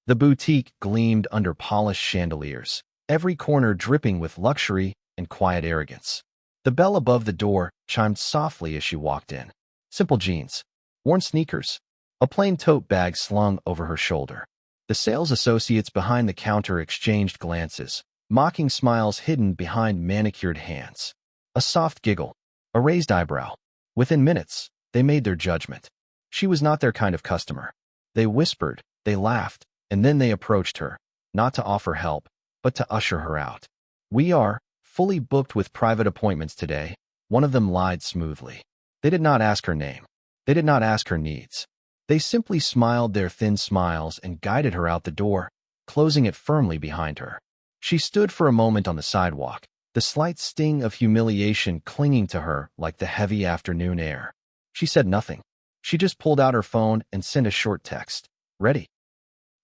The boutique gleamed under polished chandeliers, every corner dripping with luxury and quiet arrogance. The bell above the door chimed softly as she walked in. Simple jeans, worn sneakers, a plain tote bag slung over her shoulder. The sales associates behind the counter exchanged glances, mocking smiles hidden behind manicured hands. A soft giggle, a raised eyebrow. Within minutes, they made their judgment. She was not their kind of customer. They whispered, they laughed, and then they approached her, not to offer help, but to usher her out. "We are fully booked with private appointments today," one of them lied smoothly. They did not ask her name. They did not ask her needs. They simply smiled their thin smiles and guided her out the door, closing it firmly behind her. She stood for a moment on the sidewalk, the slight sting of humiliation clinging to her like the heavy afternoon air. She said nothing. She just pulled out her phone and sent a short text. "Ready."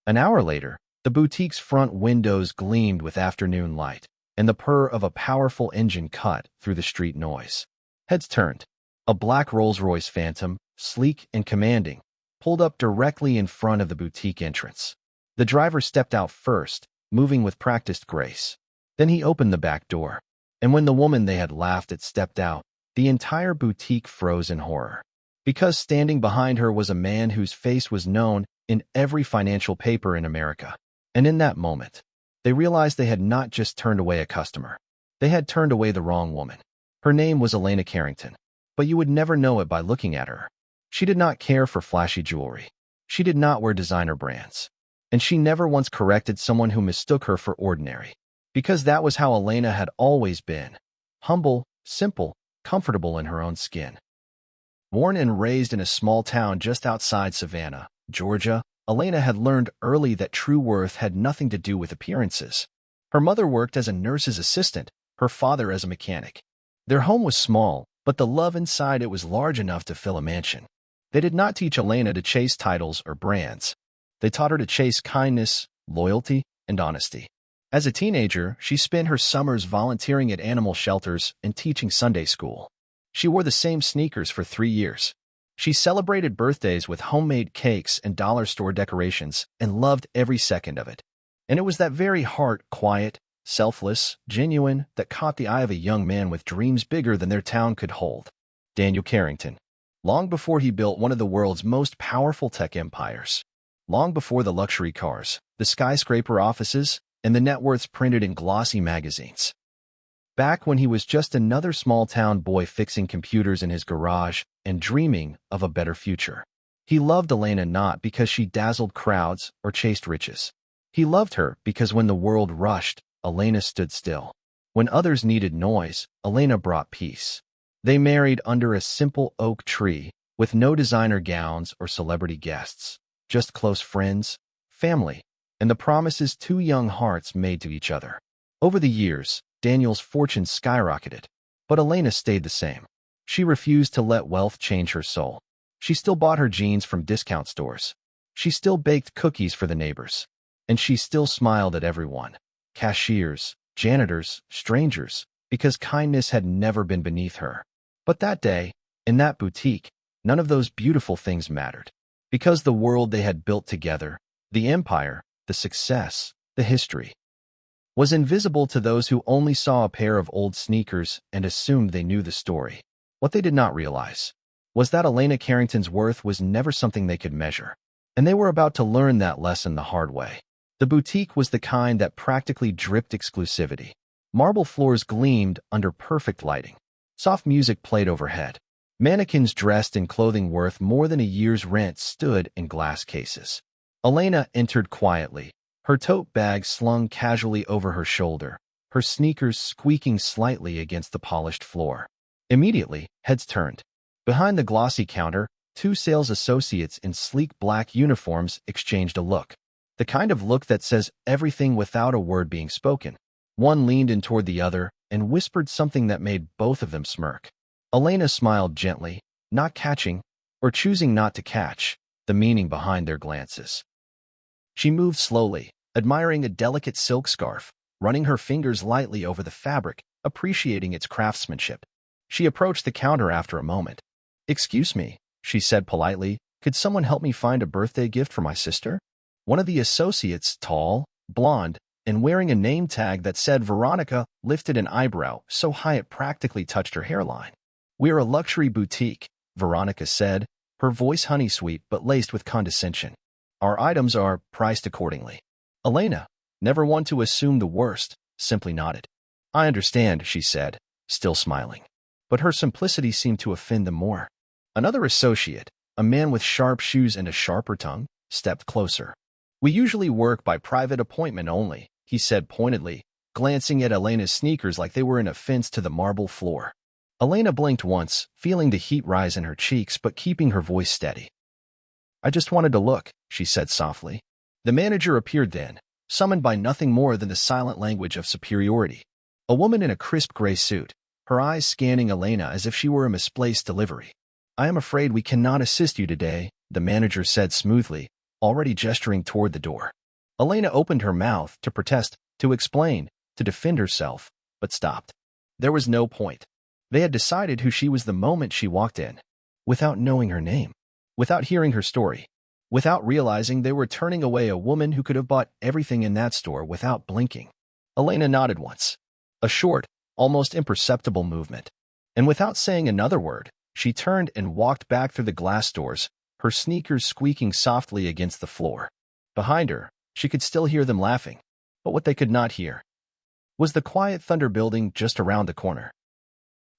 An hour later, the boutique's front windows gleamed with afternoon light, and the purr of a powerful engine cut through the street noise. Heads turned. A black Rolls-Royce Phantom, sleek and commanding, pulled up directly in front of the boutique entrance. The driver stepped out first, moving with practiced grace. Then he opened the back door, and when the woman they had laughed at stepped out, the entire boutique froze in horror. Because standing behind her was a man whose face was known in every financial paper in America. And in that moment, they realized they had not just turned away a customer. They had turned away the wrong woman. Her name was Elena Carrington, but you would never know it by looking at her. She did not care for flashy jewelry. She did not wear designer brands. And she never once corrected someone who mistook her for ordinary. Because that was how Elena had always been. Humble, simple, comfortable in her own skin. Born and raised in a small town just outside Savannah, Georgia, Elena had learned early that true worth had nothing to do with appearances. Her mother worked as a nurse's assistant, her father as a mechanic. Their home was small, but the love inside it was large enough to fill a mansion. They did not teach Elena to chase titles or brands. They taught her to chase kindness, loyalty, and honesty. As a teenager, she spent her summers volunteering at animal shelters and teaching Sunday school. She wore the same sneakers for 3 years. She celebrated birthdays with homemade cakes and dollar store decorations and loved every second of it. And it was that very heart, quiet, selfless, genuine, that caught the eye of a young man with dreams bigger than their town could hold. Daniel Carrington. Long before he built one of the world's most powerful tech empires. Long before the luxury cars, the skyscraper offices, and the net worths printed in glossy magazines. Back when he was just another small-town boy fixing computers in his garage and dreaming of a better future. He loved Elena not because she dazzled crowds or chased riches. He loved her because when the world rushed, Elena stood still. When others needed noise, Elena brought peace. They married under a simple oak tree, with no designer gowns or celebrity guests, just close friends, family, and the promises 2 young hearts made to each other. Over the years, Daniel's fortune skyrocketed, but Elena stayed the same. She refused to let wealth change her soul. She still bought her jeans from discount stores. She still baked cookies for the neighbors. And she still smiled at everyone, cashiers, janitors, strangers, because kindness had never been beneath her. But that day, in that boutique, none of those beautiful things mattered. Because the world they had built together, the empire, the success, the history, was invisible to those who only saw a pair of old sneakers and assumed they knew the story. What they did not realize was that Elena Carrington's worth was never something they could measure, and they were about to learn that lesson the hard way. The boutique was the kind that practically dripped exclusivity. Marble floors gleamed under perfect lighting. Soft music played overhead. Mannequins dressed in clothing worth more than a year's rent stood in glass cases. Elena entered quietly, her tote bag slung casually over her shoulder, her sneakers squeaking slightly against the polished floor. Immediately, heads turned. Behind the glossy counter, 2 sales associates in sleek black uniforms exchanged a look. The kind of look that says everything without a word being spoken. One leaned in toward the other and whispered something that made both of them smirk. Elena smiled gently, not catching, or choosing not to catch, the meaning behind their glances. She moved slowly, admiring a delicate silk scarf, running her fingers lightly over the fabric, appreciating its craftsmanship. She approached the counter after a moment. "Excuse me," she said politely, "could someone help me find a birthday gift for my sister?" One of the associates, tall, blonde, and wearing a name tag that said Veronica, lifted an eyebrow so high it practically touched her hairline. "We're a luxury boutique," Veronica said, her voice honey-sweet but laced with condescension. "Our items are priced accordingly." Elena, never one to assume the worst, simply nodded. "I understand," she said, still smiling. But her simplicity seemed to offend them more. Another associate, a man with sharp shoes and a sharper tongue, stepped closer. "We usually work by private appointment only," he said pointedly, glancing at Elena's sneakers like they were an offense to the marble floor. Elena blinked once, feeling the heat rise in her cheeks but keeping her voice steady. "I just wanted to look," she said softly. The manager appeared then, summoned by nothing more than the silent language of superiority. A woman in a crisp gray suit, her eyes scanning Elena as if she were a misplaced delivery. "I am afraid we cannot assist you today," the manager said smoothly, already gesturing toward the door. Elena opened her mouth to protest, to explain, to defend herself, but stopped. There was no point. They had decided who she was the moment she walked in, without knowing her name, without hearing her story, without realizing they were turning away a woman who could have bought everything in that store without blinking. Elena nodded once, a short, almost imperceptible movement, and without saying another word, she turned and walked back through the glass doors, her sneakers squeaking softly against the floor. Behind her, she could still hear them laughing, but what they could not hear was the quiet Thunder building just around the corner.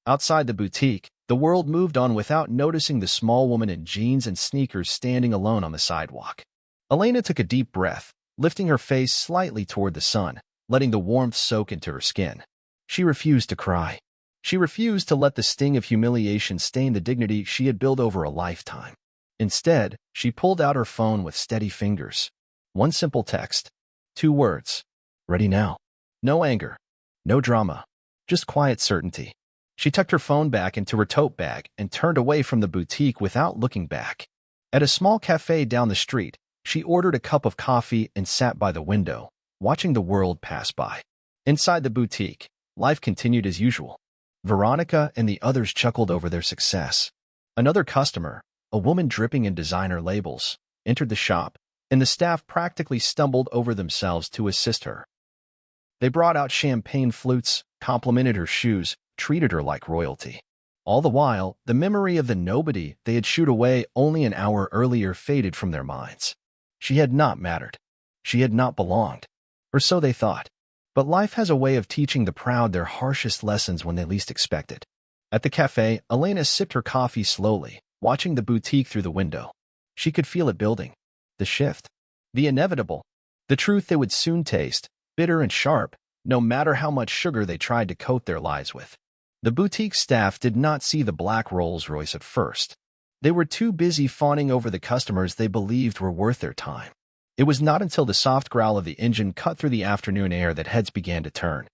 Outside the boutique, the world moved on without noticing the small woman in jeans and sneakers standing alone on the sidewalk. Elena took a deep breath, lifting her face slightly toward the sun, letting the warmth soak into her skin. She refused to cry. She refused to let the sting of humiliation stain the dignity she had built over a lifetime. Instead, she pulled out her phone with steady fingers. One simple text. 2 words. "Ready now." No anger. No drama. Just quiet certainty. She tucked her phone back into her tote bag and turned away from the boutique without looking back. At a small cafe down the street, she ordered a cup of coffee and sat by the window, watching the world pass by. Inside the boutique, life continued as usual. Veronica and the others chuckled over their success. Another customer, a woman dripping in designer labels, entered the shop, and the staff practically stumbled over themselves to assist her. They brought out champagne flutes, complimented her shoes, treated her like royalty. All the while, the memory of the nobody they had shooed away only an hour earlier faded from their minds. She had not mattered. She had not belonged. Or so they thought. But life has a way of teaching the proud their harshest lessons when they least expect it. At the cafe, Elena sipped her coffee slowly, watching the boutique through the window. She could feel it building. The shift. The inevitable. The truth they would soon taste, bitter and sharp, no matter how much sugar they tried to coat their lives with. The boutique staff did not see the black Rolls-Royce at first. They were too busy fawning over the customers they believed were worth their time. It was not until the soft growl of the engine cut through the afternoon air that heads began to turn.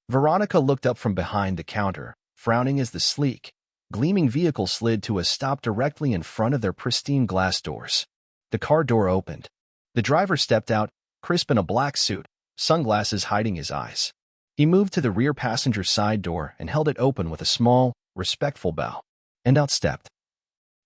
Veronica looked up from behind the counter, frowning as the sleek, gleaming vehicle slid to a stop directly in front of their pristine glass doors. The car door opened. The driver stepped out, crisp in a black suit, sunglasses hiding his eyes. He moved to the rear passenger side door and held it open with a small, respectful bow. And out stepped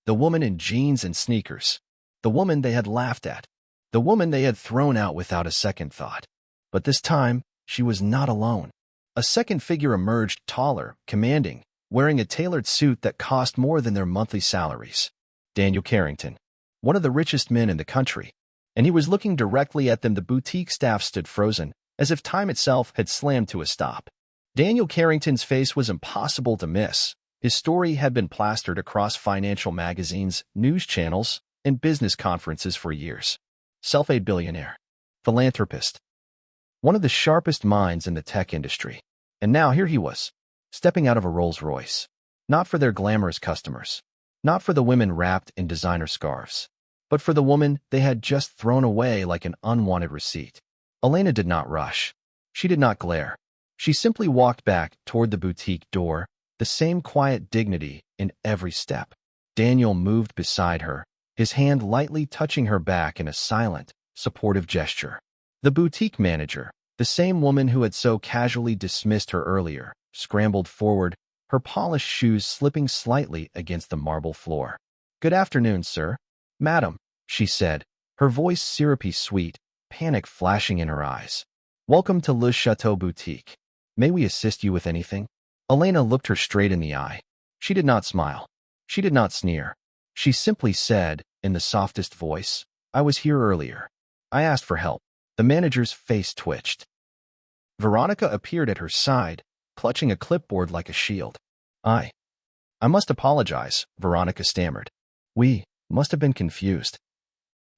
the woman in jeans and sneakers. The woman they had laughed at. The woman they had thrown out without a second thought. But this time, she was not alone. A second figure emerged, taller, commanding, wearing a tailored suit that cost more than their monthly salaries. Daniel Carrington, one of the richest men in the country. And he was looking directly at them. The boutique staff stood frozen, as if time itself had slammed to a stop. Daniel Carrington's face was impossible to miss. His story had been plastered across financial magazines, news channels, and business conferences for years. Self-made billionaire. Philanthropist. One of the sharpest minds in the tech industry. And now here he was, stepping out of a Rolls-Royce. Not for their glamorous customers. Not for the women wrapped in designer scarves. But for the woman they had just thrown away like an unwanted receipt. Elena did not rush. She did not glare. She simply walked back toward the boutique door, the same quiet dignity in every step. Daniel moved beside her, his hand lightly touching her back in a silent, supportive gesture. The boutique manager, the same woman who had so casually dismissed her earlier, scrambled forward, her polished shoes slipping slightly against the marble floor. "Good afternoon, sir." "Madam," she said, her voice syrupy sweet, panic flashing in her eyes. "Welcome to Le Chateau Boutique. May we assist you with anything?" Elena looked her straight in the eye. She did not smile. She did not sneer. She simply said, in the softest voice, "I was here earlier. I asked for help." The manager's face twitched. Veronica appeared at her side, clutching a clipboard like a shield. I must apologize," Veronica stammered. "We must have been confused."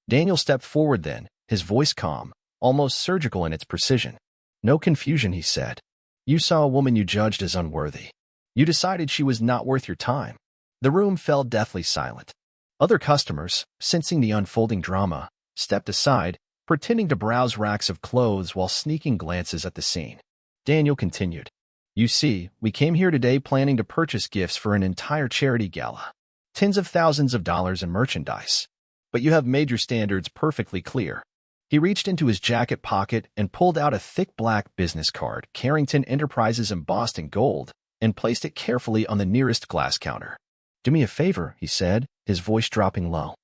Daniel stepped forward then, his voice calm, almost surgical in its precision. "No confusion," he said. "You saw a woman you judged as unworthy. You decided she was not worth your time." The room fell deathly silent. Other customers, sensing the unfolding drama, stepped aside, pretending to browse racks of clothes while sneaking glances at the scene. Daniel continued. "You see, we came here today planning to purchase gifts for an entire charity gala. Tens of thousands of dollars in merchandise. But you have made your standards perfectly clear." He reached into his jacket pocket and pulled out a thick black business card, Carrington Enterprises embossed in gold, and placed it carefully on the nearest glass counter. "Do me a favor," he said, his voice dropping low.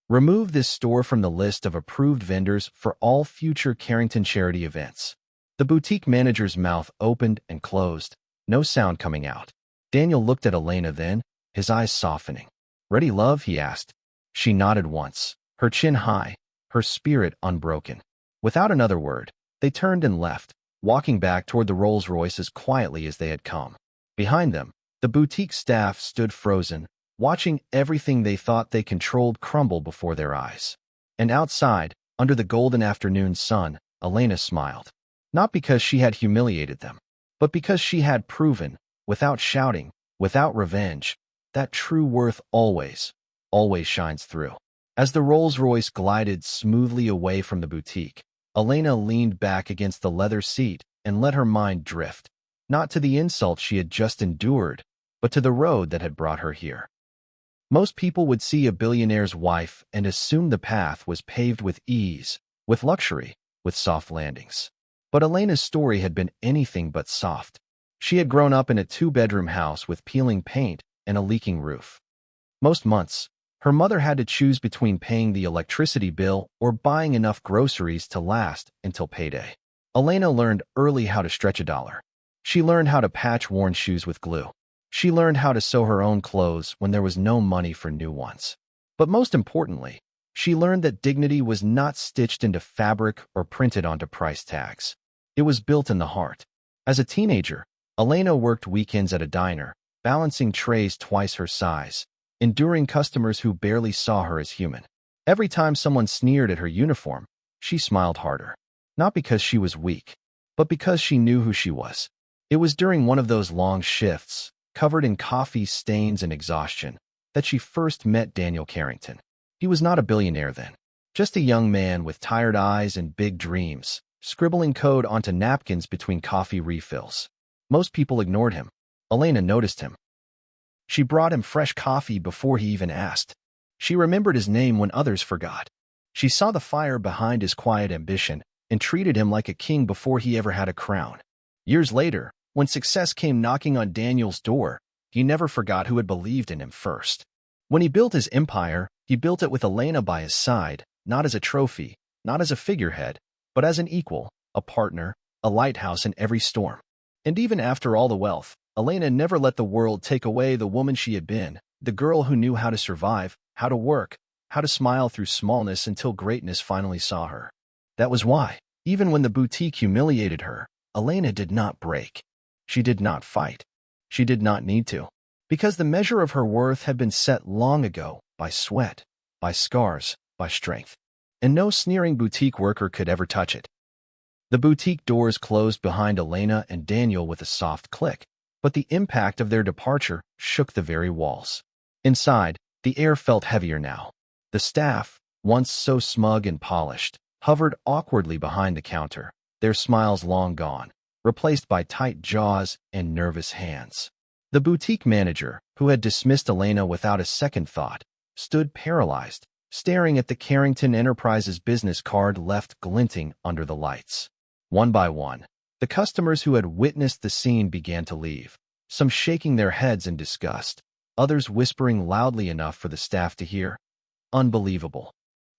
"Remove this store from the list of approved vendors for all future Carrington charity events." The boutique manager's mouth opened and closed, no sound coming out. Daniel looked at Elena then, his eyes softening. "Ready, love?" he asked. She nodded once, her chin high, her spirit unbroken. Without another word, they turned and left, walking back toward the Rolls-Royce as quietly as they had come. Behind them, the boutique staff stood frozen, watching everything they thought they controlled crumble before their eyes. And outside, under the golden afternoon sun, Elena smiled. Not because she had humiliated them, but because she had proven, without shouting, without revenge, that true worth always shines through. As the Rolls-Royce glided smoothly away from the boutique, Elena leaned back against the leather seat and let her mind drift, not to the insult she had just endured, but to the road that had brought her here. Most people would see a billionaire's wife and assume the path was paved with ease, with luxury, with soft landings. But Elena's story had been anything but soft. She had grown up in a two-bedroom house with peeling paint and a leaking roof. Most months, her mother had to choose between paying the electricity bill or buying enough groceries to last until payday. Elena learned early how to stretch a dollar. She learned how to patch worn shoes with glue. She learned how to sew her own clothes when there was no money for new ones. But most importantly, she learned that dignity was not stitched into fabric or printed onto price tags. It was built in the heart. As a teenager, Elena worked weekends at a diner, balancing trays twice her size, enduring customers who barely saw her as human. Every time someone sneered at her uniform, she smiled harder. Not because she was weak, but because she knew who she was. It was during one of those long shifts, covered in coffee stains and exhaustion, that she first met Daniel Carrington. He was not a billionaire then, just a young man with tired eyes and big dreams, scribbling code onto napkins between coffee refills. Most people ignored him. Elena noticed him. She brought him fresh coffee before he even asked. She remembered his name when others forgot. She saw the fire behind his quiet ambition and treated him like a king before he ever had a crown. Years later, when success came knocking on Daniel's door, he never forgot who had believed in him first. When he built his empire, he built it with Elena by his side, not as a trophy, not as a figurehead, but as an equal, a partner, a lighthouse in every storm. And even after all the wealth, Elena never let the world take away the woman she had been, the girl who knew how to survive, how to work, how to smile through smallness until greatness finally saw her. That was why, even when the boutique humiliated her, Elena did not break. She did not fight. She did not need to. Because the measure of her worth had been set long ago by sweat, by scars, by strength. And no sneering boutique worker could ever touch it. The boutique doors closed behind Elena and Daniel with a soft click, but the impact of their departure shook the very walls. Inside, the air felt heavier now. The staff, once so smug and polished, hovered awkwardly behind the counter, their smiles long gone, replaced by tight jaws and nervous hands. The boutique manager, who had dismissed Elena without a second thought, stood paralyzed, staring at the Carrington Enterprises business card left glinting under the lights. One by one, the customers who had witnessed the scene began to leave, some shaking their heads in disgust, others whispering loudly enough for the staff to hear. Unbelievable.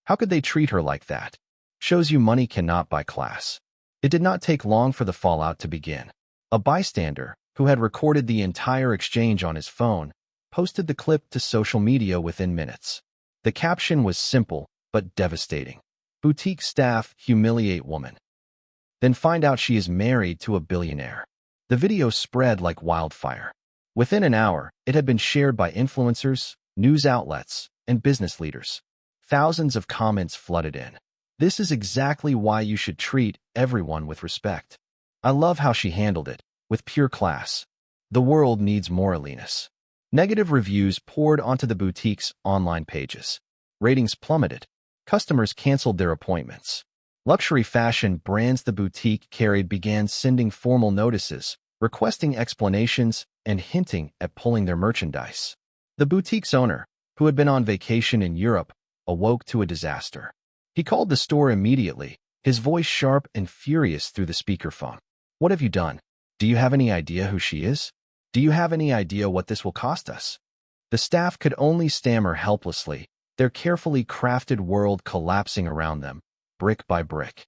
How could they treat her like that? Shows you money cannot buy class. It did not take long for the fallout to begin. A bystander, who had recorded the entire exchange on his phone, posted the clip to social media within minutes. The caption was simple but devastating. Boutique staff humiliate woman. Then find out she is married to a billionaire. The video spread like wildfire. Within an hour, it had been shared by influencers, news outlets, and business leaders. Thousands of comments flooded in. This is exactly why you should treat everyone with respect. I love how she handled it, with pure class. The world needs more Alinas. Negative reviews poured onto the boutique's online pages. Ratings plummeted. Customers canceled their appointments. Luxury fashion brands the boutique carried began sending formal notices, requesting explanations, and hinting at pulling their merchandise. The boutique's owner, who had been on vacation in Europe, awoke to a disaster. He called the store immediately, his voice sharp and furious through the speakerphone. What have you done? Do you have any idea who she is? Do you have any idea what this will cost us? The staff could only stammer helplessly, their carefully crafted world collapsing around them, brick by brick.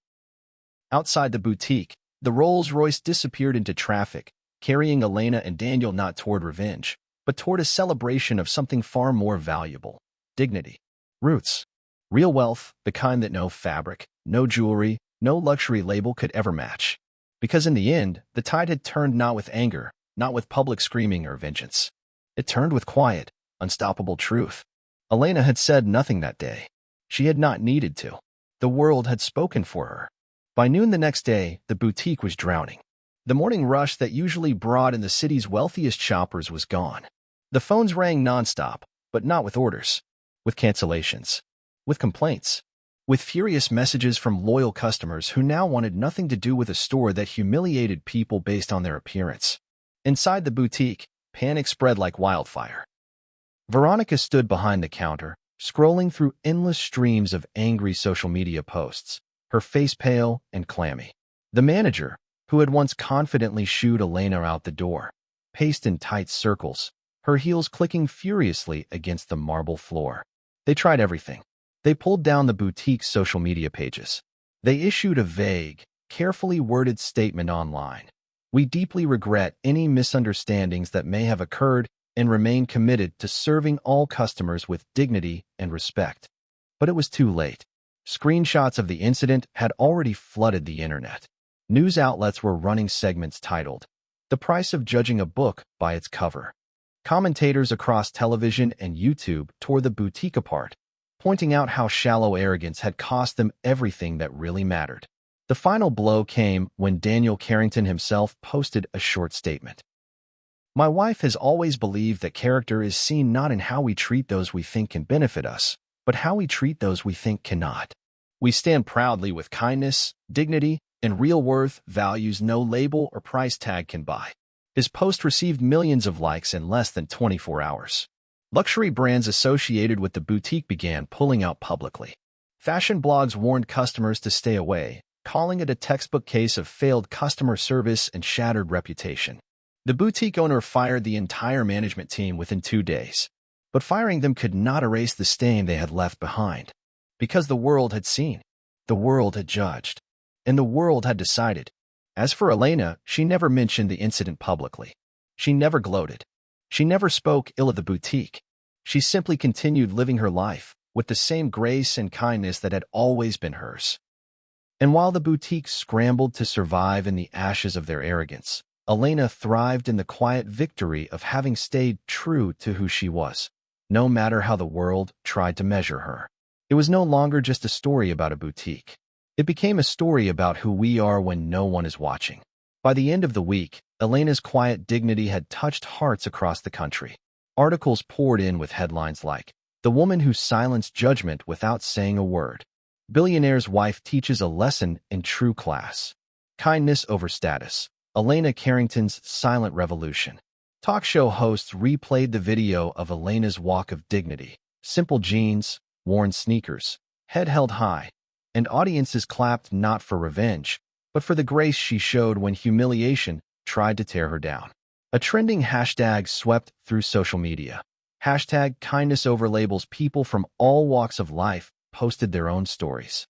Outside the boutique, the Rolls-Royce disappeared into traffic, carrying Elena and Daniel not toward revenge, but toward a celebration of something far more valuable: dignity. Roots. Real wealth, the kind that no fabric, no jewelry, no luxury label could ever match. Because in the end, the tide had turned not with anger, not with public screaming or vengeance. It turned with quiet, unstoppable truth. Elena had said nothing that day. She had not needed to. The world had spoken for her. By noon the next day, the boutique was drowning. The morning rush that usually brought in the city's wealthiest shoppers was gone. The phones rang nonstop, but not with orders, with cancellations, with complaints, with furious messages from loyal customers who now wanted nothing to do with a store that humiliated people based on their appearance. Inside the boutique, panic spread like wildfire. Veronica stood behind the counter, scrolling through endless streams of angry social media posts, her face pale and clammy. The manager, who had once confidently shooed Elena out the door, paced in tight circles, her heels clicking furiously against the marble floor. They tried everything. They pulled down the boutique's social media pages. They issued a vague, carefully worded statement online. We deeply regret any misunderstandings that may have occurred and remain committed to serving all customers with dignity and respect. But it was too late. Screenshots of the incident had already flooded the internet. News outlets were running segments titled, "The Price of Judging a Book by Its Cover." Commentators across television and YouTube tore the boutique apart, pointing out how shallow arrogance had cost them everything that really mattered. The final blow came when Daniel Carrington himself posted a short statement. My wife has always believed that character is seen not in how we treat those we think can benefit us, but how we treat those we think cannot. We stand proudly with kindness, dignity, and real worth, values no label or price tag can buy. His post received millions of likes in less than 24 hours. Luxury brands associated with the boutique began pulling out publicly. Fashion blogs warned customers to stay away, calling it a textbook case of failed customer service and shattered reputation. The boutique owner fired the entire management team within 2 days. But firing them could not erase the stain they had left behind. Because the world had seen, the world had judged, and the world had decided. As for Elena, she never mentioned the incident publicly. She never gloated. She never spoke ill of the boutique. She simply continued living her life with the same grace and kindness that had always been hers. And while the boutique scrambled to survive in the ashes of their arrogance, Elena thrived in the quiet victory of having stayed true to who she was, no matter how the world tried to measure her. It was no longer just a story about a boutique. It became a story about who we are when no one is watching. By the end of the week, Elena's quiet dignity had touched hearts across the country. Articles poured in with headlines like, "The woman who silenced judgment without saying a word." "Billionaire's wife teaches a lesson in true class." "Kindness over status." Elena Carrington's silent revolution. Talk show hosts replayed the video of Elena's walk of dignity. Simple jeans, worn sneakers, head held high, and audiences clapped not for revenge, but for the grace she showed when humiliation tried to tear her down. A trending hashtag swept through social media. Hashtag kindness over labels people from all walks of life posted their own stories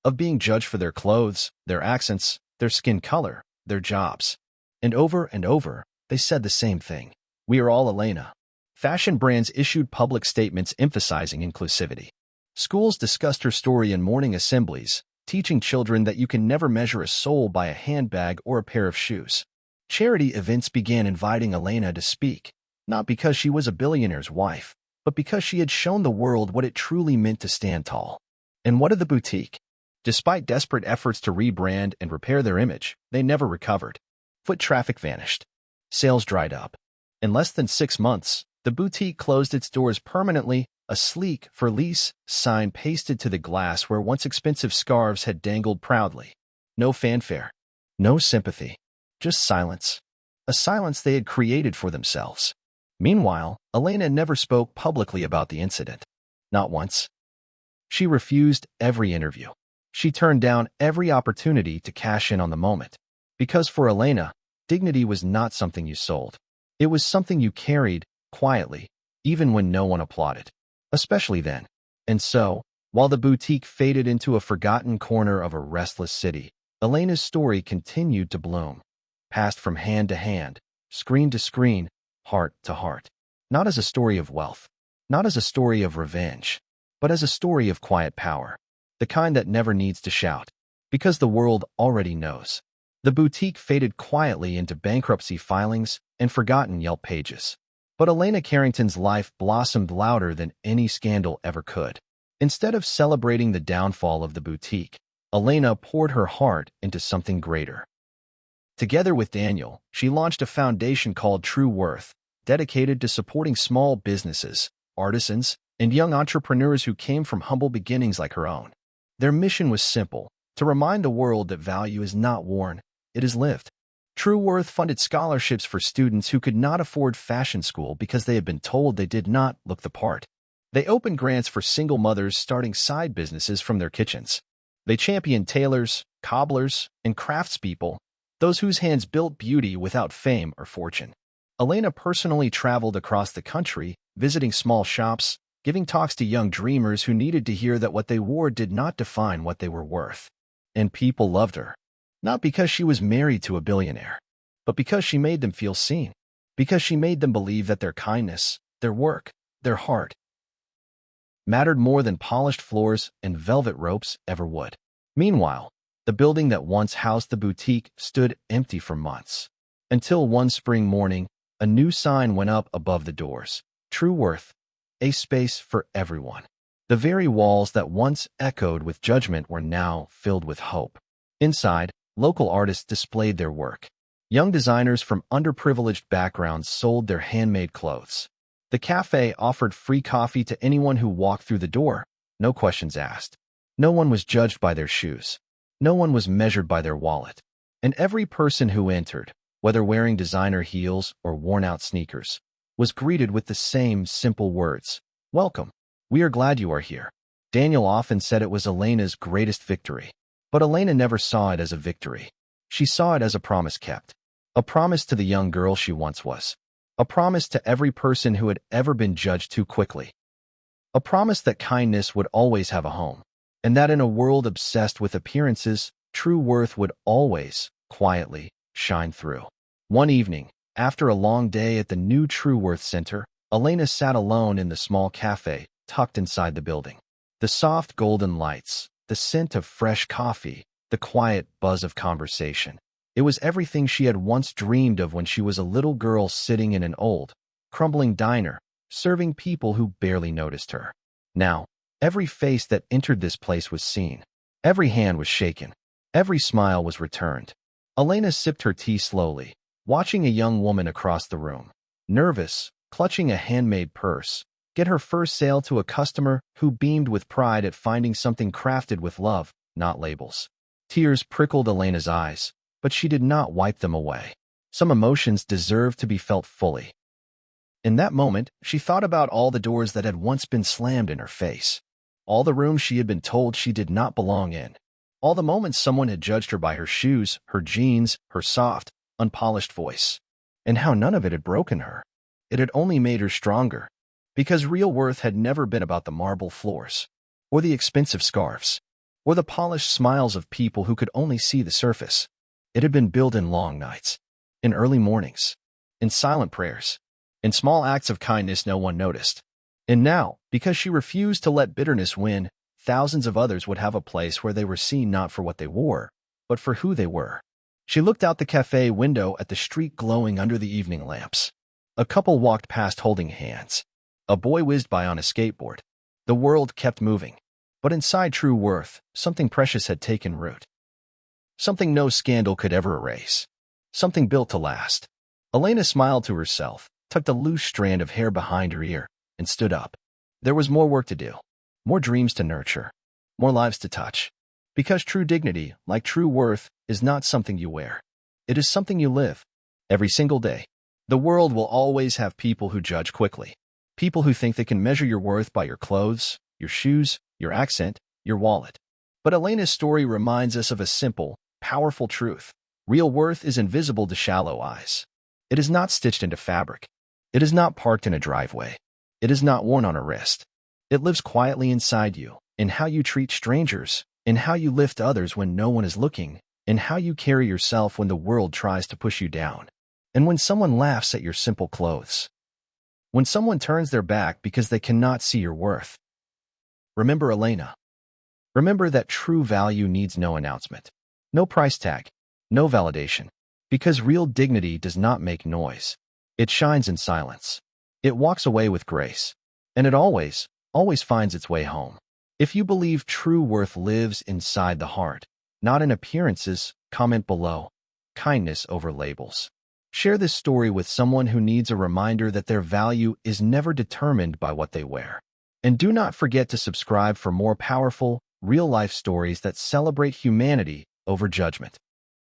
of being judged for their clothes, their accents, their skin color, their jobs. And over, they said the same thing. We are all Elena. Fashion brands issued public statements emphasizing inclusivity. Schools discussed her story in morning assemblies, teaching children that you can never measure a soul by a handbag or a pair of shoes. Charity events began inviting Elena to speak, not because she was a billionaire's wife, but because she had shown the world what it truly meant to stand tall. And what of the boutique? Despite desperate efforts to rebrand and repair their image, they never recovered. Foot traffic vanished. Sales dried up. In less than 6 months, the boutique closed its doors permanently, a sleek, for lease sign pasted to the glass where once expensive scarves had dangled proudly. No fanfare. No sympathy. Just silence. A silence they had created for themselves. Meanwhile, Elena never spoke publicly about the incident. Not once. She refused every interview. She turned down every opportunity to cash in on the moment. Because for Elena, dignity was not something you sold. It was something you carried, quietly, even when no one applauded. Especially then. And so, while the boutique faded into a forgotten corner of a restless city, Elena's story continued to bloom. Passed from hand to hand, screen to screen, heart to heart. Not as a story of wealth, not as a story of revenge, but as a story of quiet power. The kind that never needs to shout, because the world already knows. The boutique faded quietly into bankruptcy filings and forgotten Yelp pages. But Elena Carrington's life blossomed louder than any scandal ever could. Instead of celebrating the downfall of the boutique, Elena poured her heart into something greater. Together with Daniel, she launched a foundation called True Worth, dedicated to supporting small businesses, artisans, and young entrepreneurs who came from humble beginnings like her own. Their mission was simple: to remind the world that value is not worn, it is lived. True Worth funded scholarships for students who could not afford fashion school because they had been told they did not look the part. They opened grants for single mothers starting side businesses from their kitchens. They championed tailors, cobblers, and craftspeople, those whose hands built beauty without fame or fortune. Elena personally traveled across the country, visiting small shops, giving talks to young dreamers who needed to hear that what they wore did not define what they were worth. And people loved her. Not because she was married to a billionaire, but because she made them feel seen. Because she made them believe that their kindness, their work, their heart mattered more than polished floors and velvet ropes ever would. Meanwhile, the building that once housed the boutique stood empty for months. Until one spring morning, a new sign went up above the doors. True Worth, a space for everyone. The very walls that once echoed with judgment were now filled with hope. Inside, local artists displayed their work. Young designers from underprivileged backgrounds sold their handmade clothes. The cafe offered free coffee to anyone who walked through the door, no questions asked. No one was judged by their shoes. No one was measured by their wallet. And every person who entered, whether wearing designer heels or worn-out sneakers, was greeted with the same simple words: "Welcome. We are glad you are here." Daniel often said it was Elena's greatest victory. But Elena never saw it as a victory. She saw it as a promise kept. A promise to the young girl she once was. A promise to every person who had ever been judged too quickly. A promise that kindness would always have a home. And that in a world obsessed with appearances, true worth would always, quietly, shine through. One evening, after a long day at the new True Worth Center, Elena sat alone in the small cafe, tucked inside the building. The soft golden lights, the scent of fresh coffee, the quiet buzz of conversation. It was everything she had once dreamed of when she was a little girl sitting in an old, crumbling diner, serving people who barely noticed her. Now, every face that entered this place was seen. Every hand was shaken. Every smile was returned. Elena sipped her tea slowly, watching a young woman across the room, nervous, clutching a handmade purse, get her first sale to a customer who beamed with pride at finding something crafted with love, not labels. Tears prickled Elena's eyes, but she did not wipe them away. Some emotions deserved to be felt fully. In that moment, she thought about all the doors that had once been slammed in her face. All the rooms she had been told she did not belong in. All the moments someone had judged her by her shoes, her jeans, her soft, unpolished voice. And how none of it had broken her. It had only made her stronger. Because real worth had never been about the marble floors. or the expensive scarves, or the polished smiles of people who could only see the surface. It had been built in long nights, in early mornings, in silent prayers, in small acts of kindness no one noticed. And now, because she refused to let bitterness win, thousands of others would have a place where they were seen not for what they wore, but for who they were. She looked out the cafe window at the street glowing under the evening lamps. A couple walked past holding hands. A boy whizzed by on a skateboard. The world kept moving. But inside True Worth, something precious had taken root. Something no scandal could ever erase. Something built to last. Elena smiled to herself, tucked a loose strand of hair behind her ear, and stood up. There was more work to do. More dreams to nurture. More lives to touch. Because true dignity, like true worth, is not something you wear. It is something you live. Every single day. The world will always have people who judge quickly. People who think they can measure your worth by your clothes, your shoes, your accent, your wallet. But Elena's story reminds us of a simple, powerful truth. Real worth is invisible to shallow eyes. It is not stitched into fabric. It is not parked in a driveway. It is not worn on a wrist. It lives quietly inside you, in how you treat strangers, in how you lift others when no one is looking, in how you carry yourself when the world tries to push you down, and when someone laughs at your simple clothes. When someone turns their back because they cannot see your worth. Remember Elena. Remember that true value needs no announcement, no price tag, no validation, because real dignity does not make noise. It shines in silence. It walks away with grace, and it always finds its way home. If you believe true worth lives inside the heart, not in appearances, comment below. Kindness over labels. Share this story with someone who needs a reminder that their value is never determined by what they wear. And do not forget to subscribe for more powerful, real-life stories that celebrate humanity over judgment.